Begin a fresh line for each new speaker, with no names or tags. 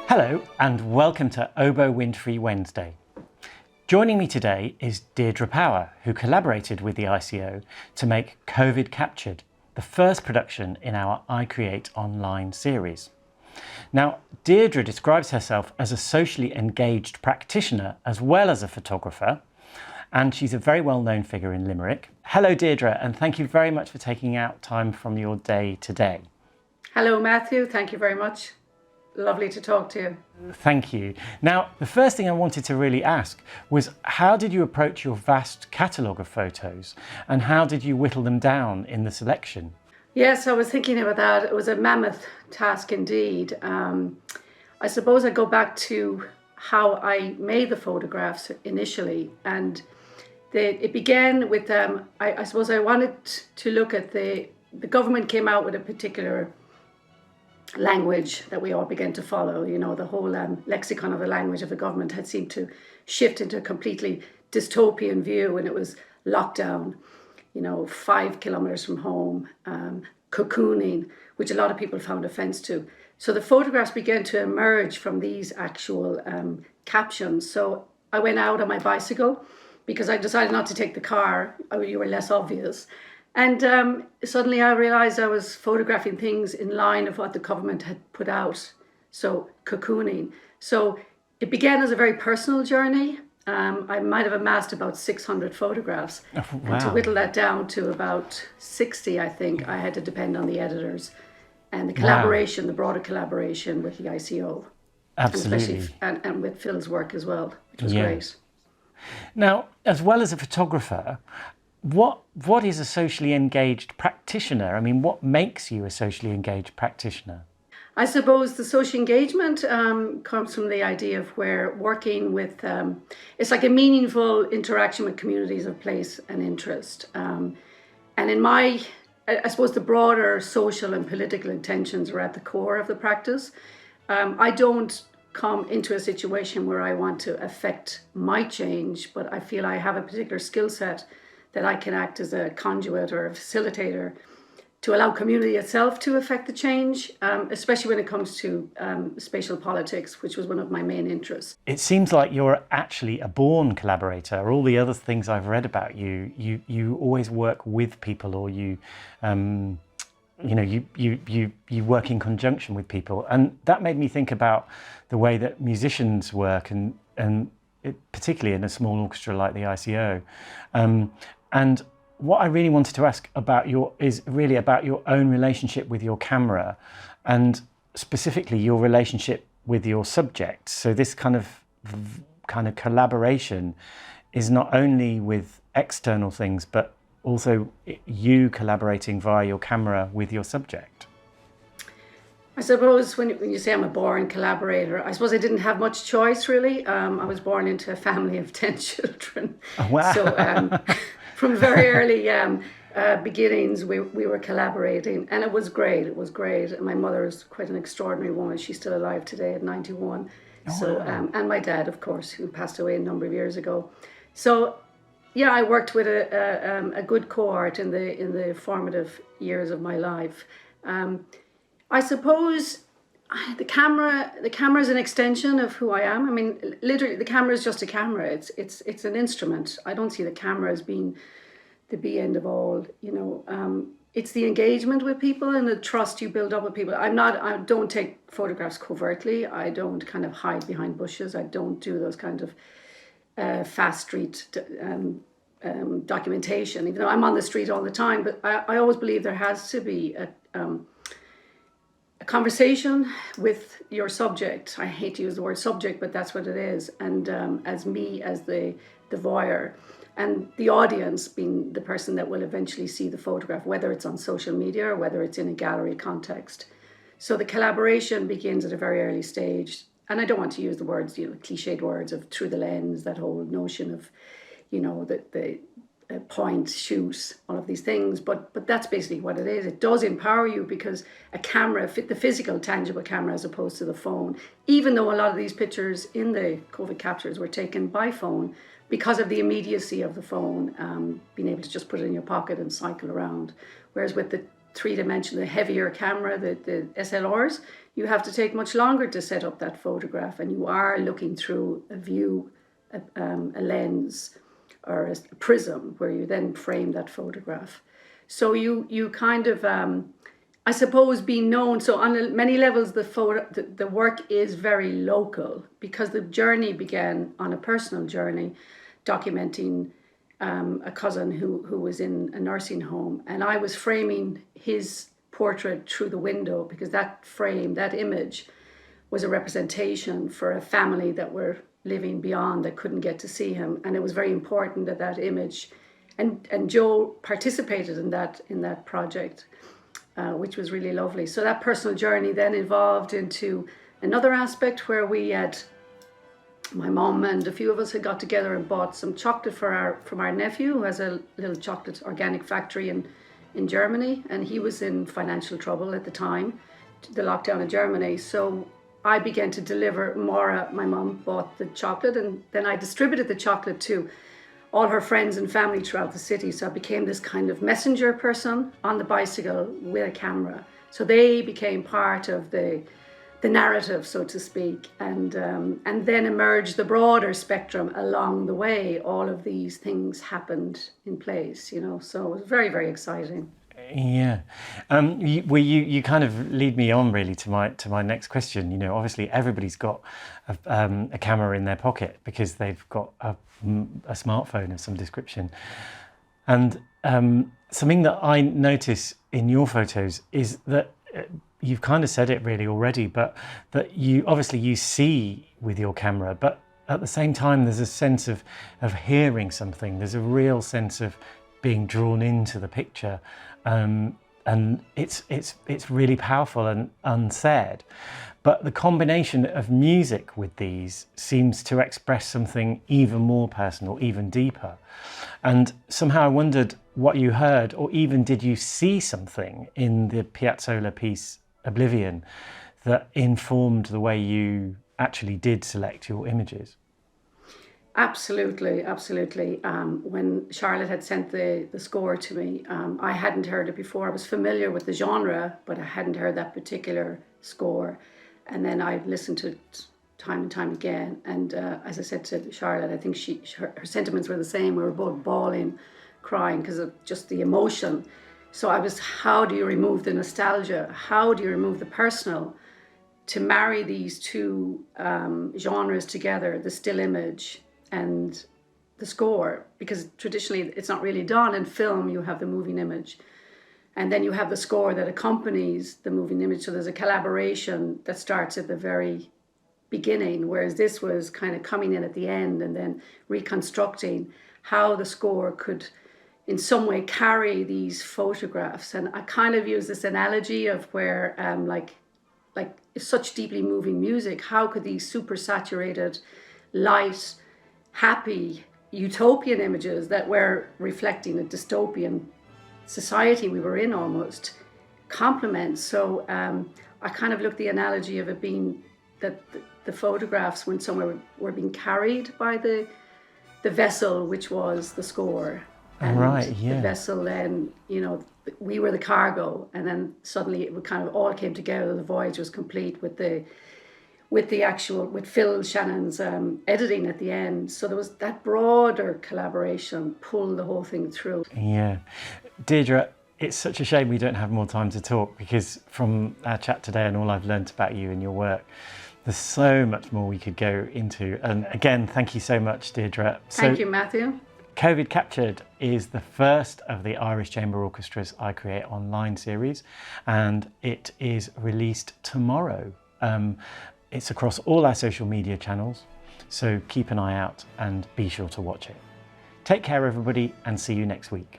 Hello and welcome to Oboe Windfree Wednesday. Joining me today is Deirdre Power, who collaborated with the ICO to make COVID Captured, the first production in our I Create online series. Now, Deirdre describes herself as a socially engaged practitioner as well as a photographer, and she's a very well-known figure in Limerick. Hello Deirdre, and thank you very much for taking out time from your day today.
Hello Matthew, thank you very much. Lovely to talk to you.
Thank you. Now, the first thing I wanted to really ask was, how did you approach your vast catalogue of photos and how did you whittle them down in the selection?
Yes, I was thinking about that. It was a mammoth task indeed. I suppose I go back to how I made the photographs initially, and it began with, I suppose I wanted to look at the government came out with a particular language that we all began to follow. You know, the whole lexicon of the language of the government had seemed to shift into a completely dystopian view, and it was lockdown, 5 kilometers from home, cocooning, which a lot of people found offense to. So the photographs began to emerge from these actual captions. So I went out on my bicycle because I decided not to take the car. You were less obvious. And suddenly I realized I was photographing things in line of what the government had put out. So cocooning. So it began as a very personal journey. I might have amassed about 600 photographs. Oh, wow. And to whittle that down to about 60, I think, I had to depend on the editors and the collaboration, wow, the broader collaboration with the ICO.
Absolutely.
And with Phil's work as well, which was great.
Now, as well as a photographer, what is a socially engaged practitioner? I mean, what makes you a socially engaged practitioner?
I suppose the social engagement comes from the idea of where working with, it's like a meaningful interaction with communities of place and interest. And in I suppose the broader social and political intentions are at the core of the practice. I don't come into a situation where I want to affect my change, but I feel I have a particular skill set that I can act as a conduit or a facilitator to allow community itself to affect the change, especially when it comes to spatial politics, which was one of my main interests.
It seems like you're actually a born collaborator. All the other things I've read about you always work with people, or you work in conjunction with people, and that made me think about the way that musicians work, and particularly in a small orchestra like the ICO. And what I really wanted to ask about is really about your own relationship with your camera, and specifically your relationship with your subject. So this kind of collaboration is not only with external things, but also you collaborating via your camera with your subject.
I suppose when you say I'm a born collaborator, I suppose I didn't have much choice really. I was born into a family of 10 children.
Oh, wow.
So from very early beginnings, we were collaborating, and it was great. It was great. And my mother is quite an extraordinary woman. She's still alive today at 91. Oh, so, wow. And my dad, of course, who passed away a number of years ago. So, yeah, I worked with a good cohort in the formative years of my life. I suppose the camera is an extension of who I am. I mean, literally, the camera is just a camera. It's an instrument. I don't see the camera as being the be end of all. It's the engagement with people and the trust you build up with people. I don't take photographs covertly. I don't kind of hide behind bushes. I don't do those kind of fast street documentation. Even though I'm on the street all the time, but I always believe there has to be a conversation with your subject. I hate to use the word subject, but that's what it is. And as the voyeur, and the audience being the person that will eventually see the photograph, whether it's on social media or whether it's in a gallery context. So the collaboration begins at a very early stage. And I don't want to use the words, cliched words of through the lens, that whole notion of, the point, shoot, all of these things, but that's basically what it is. It does empower you because a camera, the physical, tangible camera, as opposed to the phone, even though a lot of these pictures in the COVID captures were taken by phone, because of the immediacy of the phone, being able to just put it in your pocket and cycle around. Whereas with the three-dimensional, the heavier camera, the SLRs, you have to take much longer to set up that photograph, and you are looking through a view, a lens or a prism where you then frame that photograph. So you kind of, I suppose, being known. So on many levels, the work is very local, because the journey began on a personal journey, documenting a cousin who was in a nursing home, and I was framing his portrait through the window, because that frame, that image, was a representation for a family that were living beyond, that couldn't get to see him, and it was very important that that image, and Joe participated in that project, which was really lovely. So that personal journey then evolved into another aspect where we had, my mom and a few of us had got together and bought some chocolate from our nephew, who has a little chocolate organic factory in Germany, and he was in financial trouble at the time, the lockdown in Germany. So I began to deliver. Maura, my mom, bought the chocolate, and then I distributed the chocolate to all her friends and family throughout the city. So I became this kind of messenger person on the bicycle with a camera. So they became part of the narrative, so to speak, and then emerged the broader spectrum along the way. All of these things happened in place, you know, so it was very, very exciting.
Yeah, you kind of lead me on really to my next question. You know, obviously everybody's got a camera in their pocket because they've got a smartphone of some description, and something that I notice in your photos is that you've kind of said it really already, but that you see with your camera, but at the same time there's a sense of hearing something. There's a real sense of being drawn into the picture, and it's really powerful and unsaid. But the combination of music with these seems to express something even more personal, even deeper. And somehow I wondered what you heard, or even did you see something in the Piazzolla piece Oblivion that informed the way you actually did select your images?
Absolutely, absolutely. When Charlotte had sent the score to me, I hadn't heard it before. I was familiar with the genre, but I hadn't heard that particular score. And then I listened to it time and time again. And as I said to Charlotte, I think her sentiments were the same. We were both bawling, crying because of just the emotion. So how do you remove the nostalgia? How do you remove the personal to marry these two genres together, the still image and the score? Because traditionally it's not really done. In film, you have the moving image, and then you have the score that accompanies the moving image. So there's a collaboration that starts at the very beginning, whereas this was kind of coming in at the end and then reconstructing how the score could in some way carry these photographs. And I kind of use this analogy of where like such deeply moving music, how could these super saturated, light, happy, utopian images that were reflecting a dystopian society we were in almost complement? So I kind of look at the analogy of it being that the photographs when somewhere were being carried by the vessel, which was the score. And
right, yeah.
The vessel then, you know, we were the cargo, and then suddenly it kind of all came together. The voyage was complete with Phil Shannon's editing at the end. So there was that broader collaboration pulled the whole thing through.
Yeah. Deirdre, it's such a shame we don't have more time to talk, because from our chat today and all I've learned about you and your work, there's so much more we could go into. And again, thank you so much, Deirdre.
Thank you, Matthew.
COVID Captured is the first of the Irish Chamber Orchestra's I Create Online series, and it is released tomorrow. It's across all our social media channels, so keep an eye out and be sure to watch it. Take care, everybody, and see you next week.